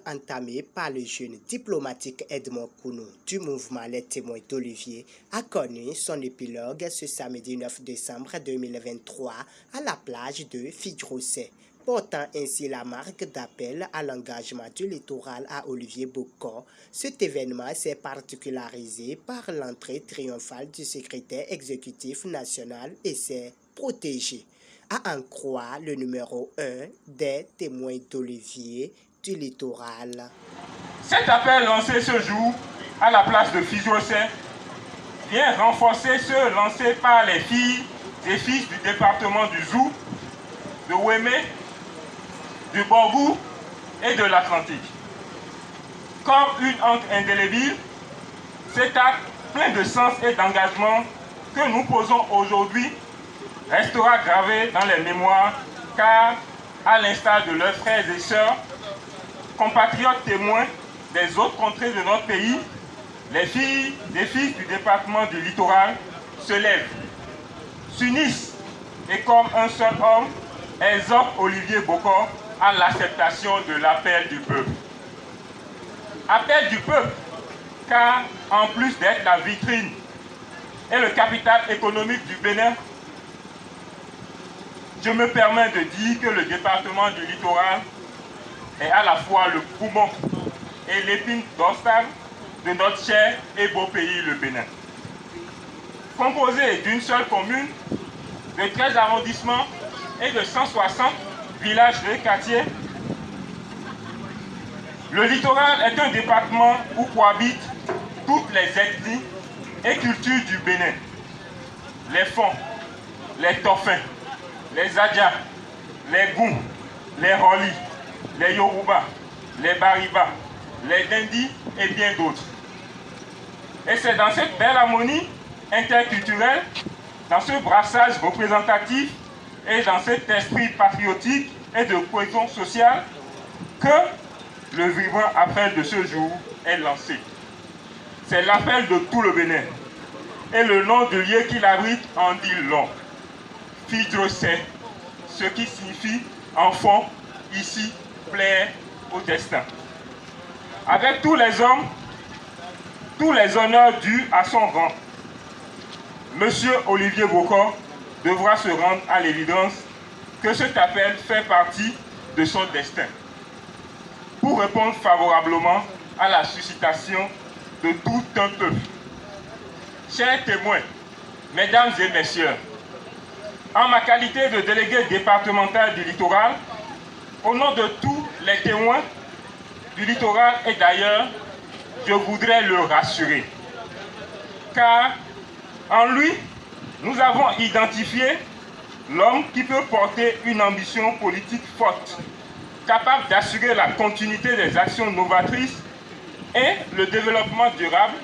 entamée par le jeune diplomatique Edmond Kounou du mouvement Les Témoins d'Olivier a connu son épilogue ce samedi 9 décembre 2023 à la plage de Fidjrosset, portant ainsi la marque d'appel à l'engagement du littoral à Olivier Bokor. Cet événement s'est particularisé par l'entrée triomphale du secrétaire exécutif national et s'est protégé. À en croire le numéro 1 des Témoins d'Olivier du littoral. Cet appel lancé ce jour à la place de Fidjrosset vient renforcer ceux lancés par les filles et fils du département du Zou, de Ouémé, du Borgou et de l'Atlantique. Comme une encre indélébile, cet acte plein de sens et d'engagement que nous posons aujourd'hui restera gravé dans les mémoires, car, à l'instar de leurs frères et sœurs, compatriotes témoins des autres contrées de notre pays, les filles et fils du département du littoral se lèvent, s'unissent et comme un seul homme, exhortent Olivier Bokor à l'acceptation de l'appel du peuple. Appel du peuple, car en plus d'être la vitrine et le capital économique du Bénin, je me permets de dire que le département du littoral est à la fois le poumon et l'épine dorsale de notre cher et beau pays, le Bénin. Composé d'une seule commune, de 13 arrondissements et de 160 villages et quartiers, le littoral est un département où cohabitent toutes les ethnies et cultures du Bénin. Les Fon, les Tofin, les Adja, les Goum, les Roli, les Yoruba, les Bariba, les Dendi et bien d'autres. Et c'est dans cette belle harmonie interculturelle, dans ce brassage représentatif et dans cet esprit patriotique et de cohésion sociale que le vibrant appel de ce jour est lancé. C'est l'appel de tout le Bénin. Et le nom de lieu qu'il abrite en dit long. Fidjrosset, ce qui signifie enfant, ici, plaire au destin. Avec tous les hommes, tous les honneurs dus à son rang, Monsieur Olivier Bokor devra se rendre à l'évidence que cet appel fait partie de son destin pour répondre favorablement à la suscitation de tout un peuple. Chers témoins, mesdames et messieurs, en ma qualité de délégué départemental du littoral, au nom de tous les témoins du littoral et d'ailleurs, je voudrais le rassurer. Car en lui, nous avons identifié l'homme qui peut porter une ambition politique forte, capable d'assurer la continuité des actions novatrices et le développement durable,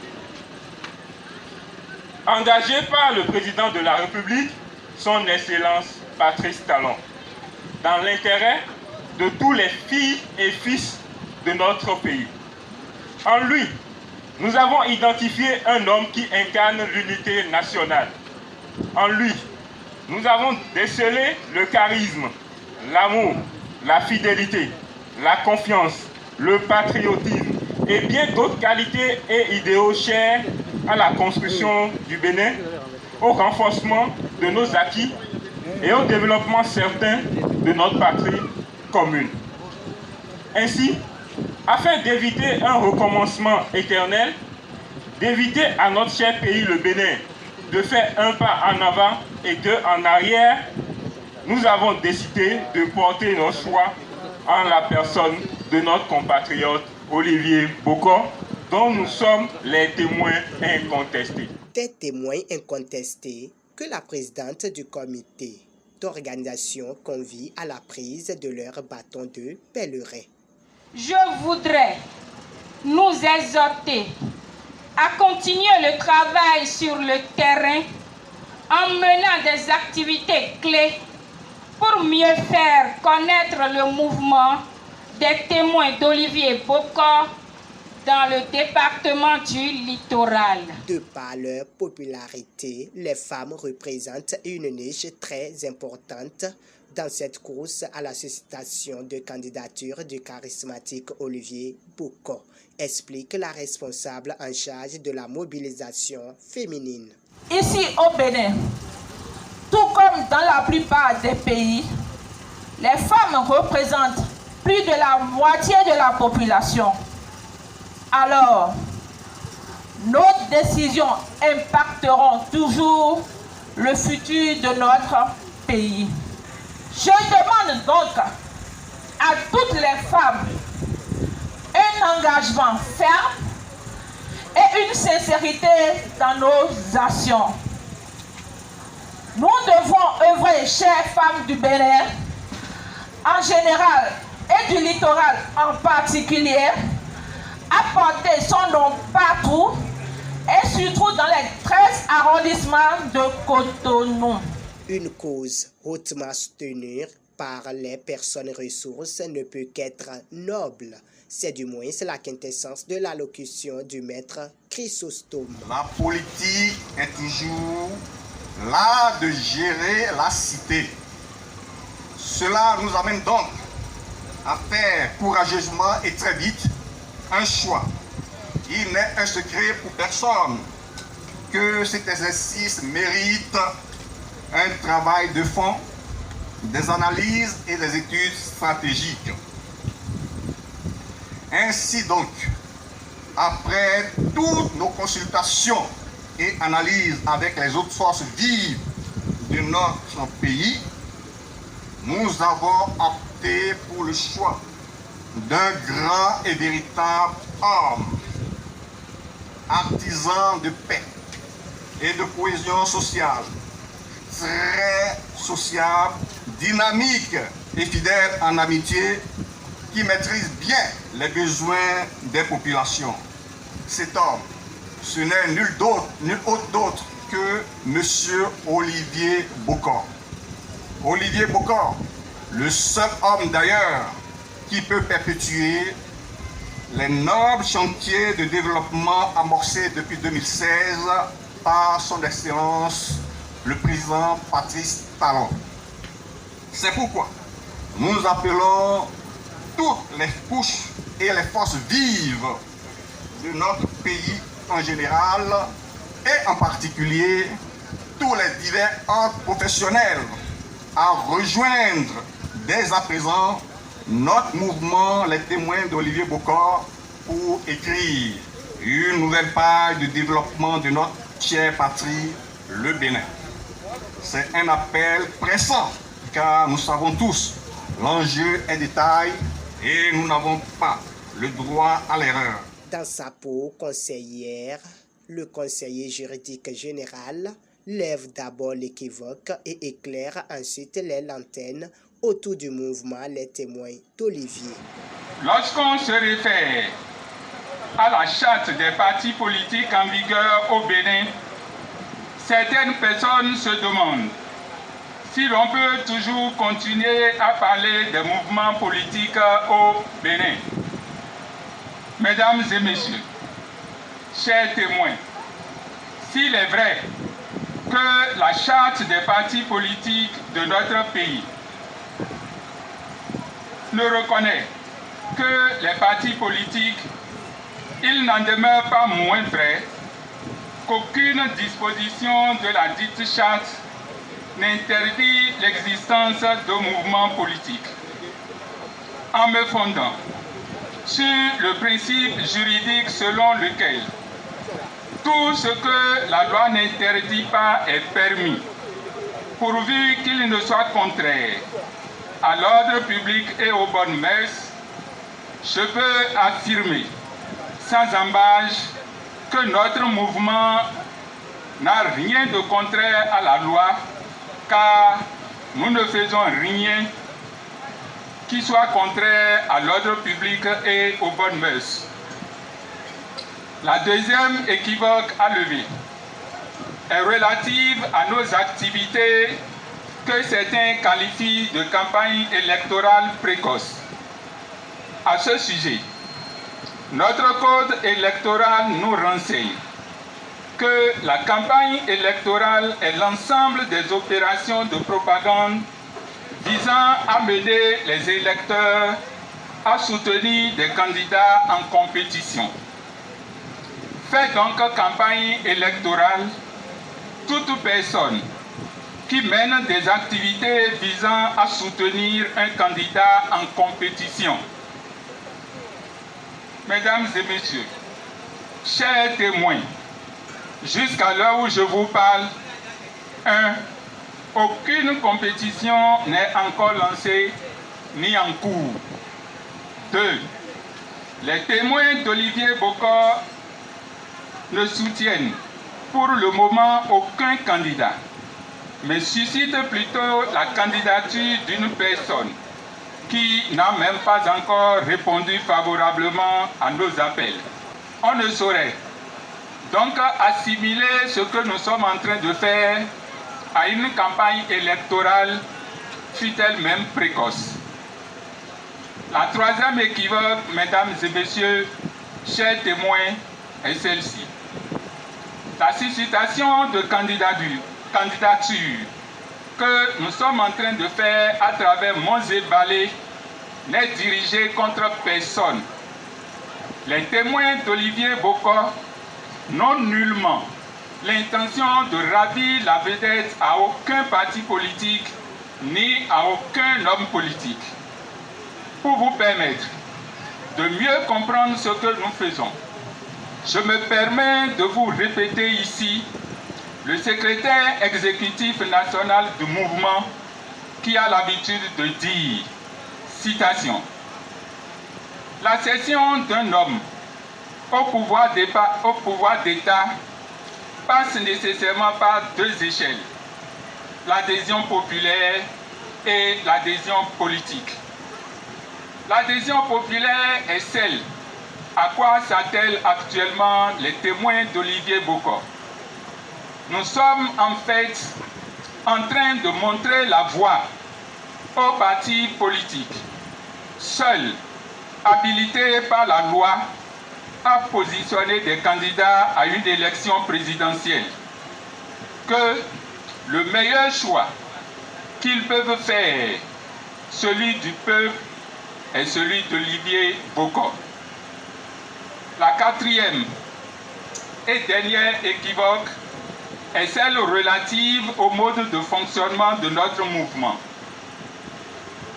engagé par le président de la République, son Excellence Patrice Talon, dans l'intérêt de tous les filles et fils de notre pays. En lui, nous avons identifié un homme qui incarne l'unité nationale. En lui, nous avons décelé le charisme, l'amour, la fidélité, la confiance, le patriotisme et bien d'autres qualités et idéaux chers à la construction du Bénin, au renforcement de nos acquis et au développement certain de notre patrie commune. Ainsi, afin d'éviter un recommencement éternel, d'éviter à notre cher pays, le Bénin, de faire un pas en avant et deux en arrière, nous avons décidé de porter nos choix en la personne de notre compatriote Olivier Bokor, dont nous sommes les témoins incontestés. Des témoins incontestés que la présidente du comité d'organisation convie à la prise de leur bâton de pèlerin. Je voudrais nous exhorter à continuer le travail sur le terrain en menant des activités clés pour mieux faire connaître le mouvement des témoins d'Olivier Bokor dans le département du littoral. De par leur popularité, les femmes représentent une niche très importante Dans cette course à la sollicitation de candidature du charismatique Olivier Boko, explique la responsable en charge de la mobilisation féminine. Ici au Bénin, tout comme dans la plupart des pays, les femmes représentent plus de la moitié de la population. Alors, nos décisions impacteront toujours le futur de notre pays. Je demande donc à toutes les femmes un engagement ferme et une sincérité dans nos actions. Nous devons œuvrer, chères femmes du Bénin, en général et du littoral en particulier, à porter son nom partout et surtout dans les 13 arrondissements de Cotonou. Une cause hautement soutenue par les personnes ressources ne peut qu'être noble. C'est du moins la quintessence de l'allocution du maître Chrysostome. La politique est toujours l'art de gérer la cité. Cela nous amène donc à faire courageusement et très vite un choix. Il n'est un secret pour personne que cet exercice mérite un travail de fond, des analyses et des études stratégiques. Ainsi donc, après toutes nos consultations et analyses avec les autres forces vives de notre pays, nous avons opté pour le choix d'un grand et véritable homme, artisan de paix et de cohésion sociale, très sociable, dynamique et fidèle en amitié, qui maîtrise bien les besoins des populations. Cet homme, ce n'est nul autre d'autre que M. Olivier Boko. Olivier Boko, le seul homme d'ailleurs qui peut perpétuer les nobles chantiers de développement amorcés depuis 2016 par son Excellence le président Patrice Talon. C'est pourquoi nous appelons toutes les couches et les forces vives de notre pays en général et en particulier tous les divers ordres professionnels à rejoindre dès à présent notre mouvement Les Témoins d'Olivier Boko pour écrire une nouvelle page de développement de notre chère patrie, le Bénin. C'est un appel pressant car nous savons tous l'enjeu est de taille et nous n'avons pas le droit à l'erreur. Dans sa peau conseillère, le conseiller juridique général lève d'abord l'équivoque et éclaire ensuite les lanternes autour du mouvement Les Témoins d'Olivier. Lorsqu'on se réfère à la charte des partis politiques en vigueur au Bénin, certaines personnes se demandent si l'on peut toujours continuer à parler des mouvements politiques au Bénin. Mesdames et messieurs, chers témoins, s'il est vrai que la charte des partis politiques de notre pays ne reconnaît que les partis politiques, il n'en demeure pas moins vrai qu'aucune disposition de la dite charte n'interdit l'existence de mouvements politiques. En me fondant sur le principe juridique selon lequel tout ce que la loi n'interdit pas est permis, pourvu qu'il ne soit contraire à l'ordre public et aux bonnes mœurs, je peux affirmer sans embâche que notre mouvement n'a rien de contraire à la loi, car nous ne faisons rien qui soit contraire à l'ordre public et aux bonnes mœurs. La deuxième équivoque à lever est relative à nos activités que certains qualifient de campagne électorale précoce. À ce sujet, notre code électoral nous renseigne que la campagne électorale est l'ensemble des opérations de propagande visant à mener les électeurs à soutenir des candidats en compétition. Fait donc campagne électorale toute personne qui mène des activités visant à soutenir un candidat en compétition. Mesdames et messieurs, chers témoins, jusqu'à l'heure où je vous parle, 1. Aucune compétition n'est encore lancée ni en cours. 2. Les témoins d'Olivier Bokor ne soutiennent pour le moment aucun candidat, mais suscitent plutôt la candidature d'une personne qui n'a même pas encore répondu favorablement à nos appels. On ne saurait donc assimiler ce que nous sommes en train de faire à une campagne électorale, fût-elle même précoce. La troisième équivoque, mesdames et messieurs, chers témoins, est celle-ci. La suscitation de candidature que nous sommes en train de faire à travers Monts et Vallées n'est dirigée contre personne. Les témoins d'Olivier Bokor n'ont nullement l'intention de ravir la vedette à aucun parti politique ni à aucun homme politique. Pour vous permettre de mieux comprendre ce que nous faisons, je me permets de vous répéter ici le secrétaire exécutif national du mouvement qui a l'habitude de dire, citation, « La cession d'un homme au pouvoir d'État passe nécessairement par deux échelles, l'adhésion populaire et l'adhésion politique. L'adhésion populaire est celle à quoi s'attellent actuellement les témoins d'Olivier Bokor. Nous sommes en fait en train de montrer la voie aux partis politiques, seuls habilités par la loi à positionner des candidats à une élection présidentielle, que le meilleur choix qu'ils peuvent faire, celui du peuple, est celui d'Olivier Bokor. La quatrième et dernière équivoque est celle relative au mode de fonctionnement de notre mouvement.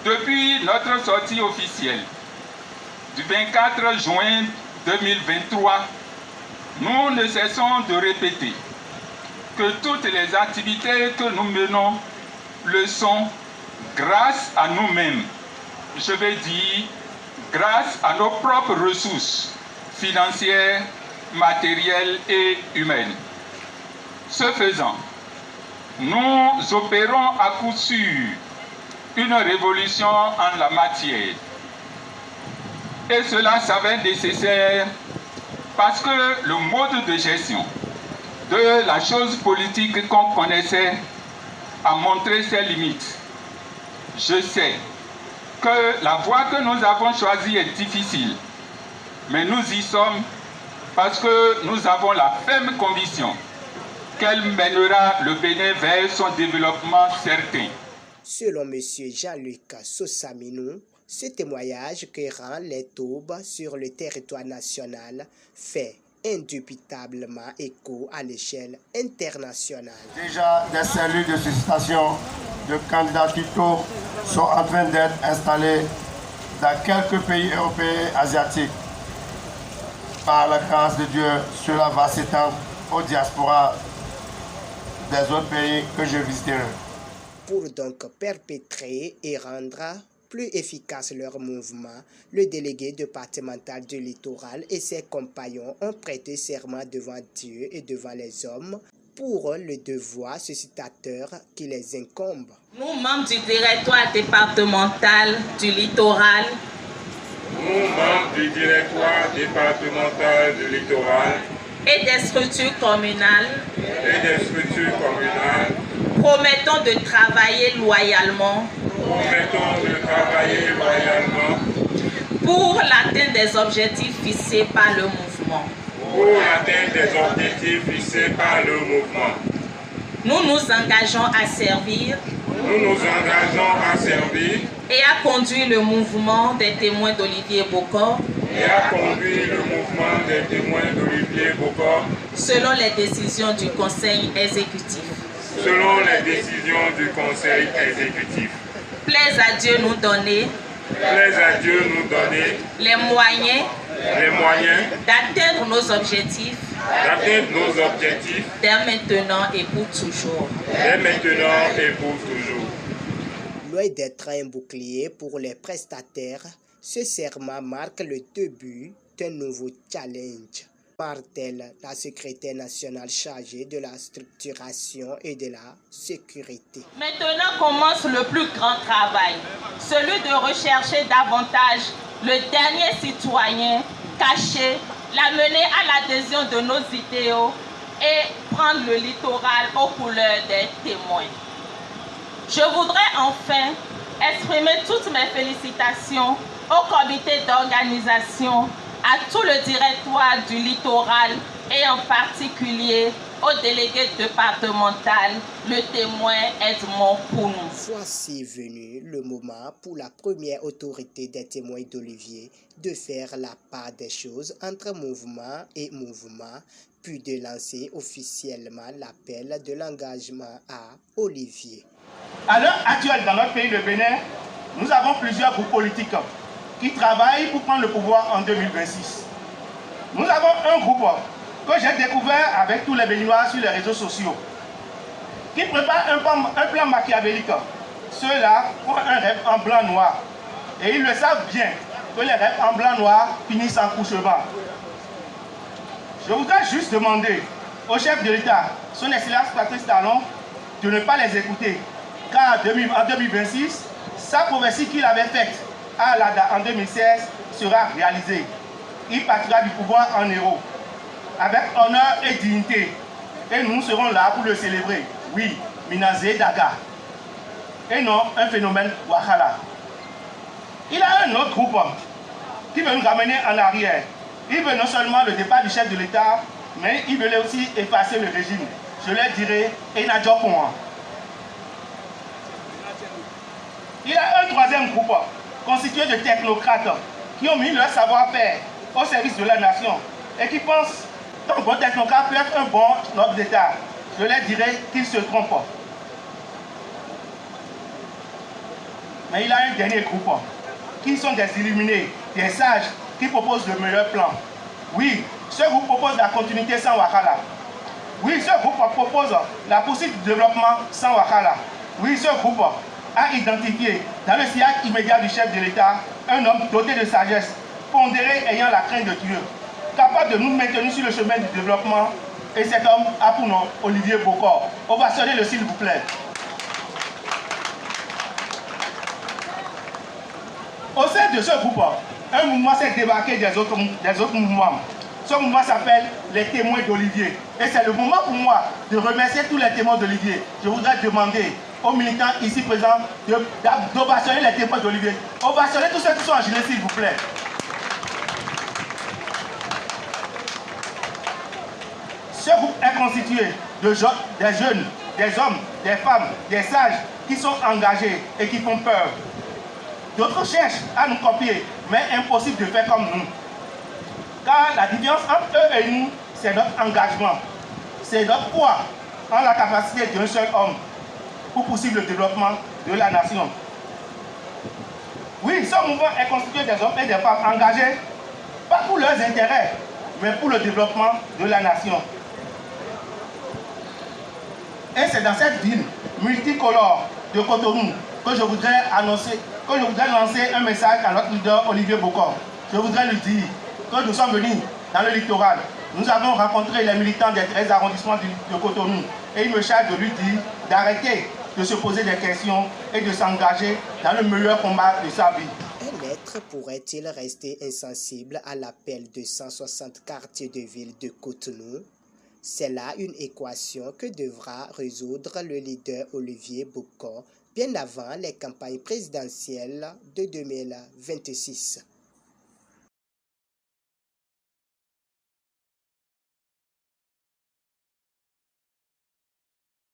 Depuis notre sortie officielle du 24 juin 2023, nous ne cessons de répéter que toutes les activités que nous menons le sont grâce à nous-mêmes. Je vais dire grâce à nos propres ressources financières, matérielles et humaines. Ce faisant, nous opérons à coup sûr une révolution en la matière. Et cela s'avère nécessaire parce que le mode de gestion de la chose politique qu'on connaissait a montré ses limites. Je sais que la voie que nous avons choisie est difficile, mais nous y sommes parce que nous avons la ferme conviction qu'elle mènera le Bénin vers son développement certain. Selon M. Jean-Luc Sosaminou, ce témoignage qui rend les taubes sur le territoire national fait indubitablement écho à l'échelle internationale. Déjà, des cellules de suscitation de candidatures sont en train d'être installées dans quelques pays européens et asiatiques. Par la grâce de Dieu, cela va s'étendre aux diasporas des autres pays que je visiterai. Pour donc perpétrer et rendre plus efficace leur mouvement, le délégué départemental du littoral et ses compagnons ont prêté serment devant Dieu et devant les hommes pour le devoir suscitateur qui les incombe. Nous, membres du directoire départemental du littoral, et des structures communales, promettons de travailler loyalement pour l'atteinte des objectifs fixés par le mouvement. Nous nous engageons à servir nous nous engageons à servir et à conduire le mouvement des témoins d'Olivier Bokor selon les décisions du Conseil exécutif. Plaise à Dieu nous donner les moyens d'atteindre nos objectifs dès maintenant et pour toujours. Loin d'être un bouclier pour les prestataires, ce serment marque le début d'un nouveau challenge, martèle la secrétaire nationale chargée de la structuration et de la sécurité. Maintenant commence le plus grand travail, celui de rechercher davantage le dernier citoyen caché, l'amener à l'adhésion de nos idéaux et prendre le littoral aux couleurs des témoins. Je voudrais enfin exprimer toutes mes félicitations au comité d'organisation, à tout le directoire du littoral et en particulier au délégué départemental, le témoin Edmond Kounou. Voici venu le moment pour la première autorité des témoins d'Olivier de faire la part des choses entre mouvement et mouvement, puis de lancer officiellement l'appel de l'engagement à Olivier. À l'heure actuelle, dans notre pays, le Bénin, nous avons plusieurs groupes politiques qui travaillent pour prendre le pouvoir en 2026. Nous avons un groupe que j'ai découvert avec tous les Béninois sur les réseaux sociaux, qui prépare un plan machiavélique. Ceux-là ont un rêve en blanc-noir. Et ils le savent bien que les rêves en blanc-noir finissent en couchement. Je voudrais juste demander au chef de l'État, son Excellence Patrice Talon, de ne pas les écouter. Car en 2026, sa prophétie qu'il avait faite en 2016 sera réalisée. Il partira du pouvoir en héros, avec honneur et dignité. Et nous serons là pour le célébrer. Oui, Minazé Daga. Et non un phénomène Wakala. Il a un autre groupe qui veut nous ramener en arrière. Il veut non seulement le départ du chef de l'État, mais il veut aussi effacer le régime. Je leur dirai Enadjopoan. Il a un troisième groupe constitué de technocrates qui ont mis leur savoir-faire au service de la nation et qui pensent qu'un bon technocrate peut être un bon homme d'État. Je leur dirai qu'ils se trompent. Mais il a un dernier groupe qui sont des illuminés, des sages qui proposent le meilleur plan. Oui, ce groupe propose la continuité sans Wakala. Oui, ce groupe propose la poursuite du développement sans Wakala. Oui, ce groupe a identifié dans le sillage immédiat du chef de l'État un homme doté de sagesse, pondéré ayant la crainte de Dieu, capable de nous maintenir sur le chemin du développement. Et cet homme a pour nom Olivier Bokor. On va sonner le s'il vous plaît. Au sein de ce groupe, un mouvement s'est débarqué des autres mouvements. Ce mouvement s'appelle les témoins d'Olivier. Et c'est le moment pour moi de remercier tous les témoins d'Olivier. Je voudrais demander aux militants ici présents d'ovationner les témoins d'Olivier. Ovationner tous ceux qui sont en gilet, s'il vous plaît. Ce groupe est constitué des jeunes, des hommes, des femmes, des sages qui sont engagés et qui font peur. D'autres cherchent à nous copier, mais impossible de faire comme nous. Car la différence entre eux et nous, c'est notre engagement. C'est notre foi en la capacité d'un seul homme pour poursuivre le développement de la nation. Oui, ce mouvement est constitué des hommes et des femmes engagés, pas pour leurs intérêts, mais pour le développement de la nation. Et c'est dans cette ville multicolore de Cotonou que je voudrais lancer un message à notre leader Olivier Bokor. Je voudrais lui dire que nous sommes venus dans le littoral. Nous avons rencontré les militants des 13 arrondissements de Cotonou et il me charge de lui dire d'arrêter de se poser des questions et de s'engager dans le meilleur combat de sa vie. Un être pourrait-il rester insensible à l'appel de 160 quartiers de ville de Cotonou? C'est là une équation que devra résoudre le leader Olivier Bokor bien avant les campagnes présidentielles de 2026.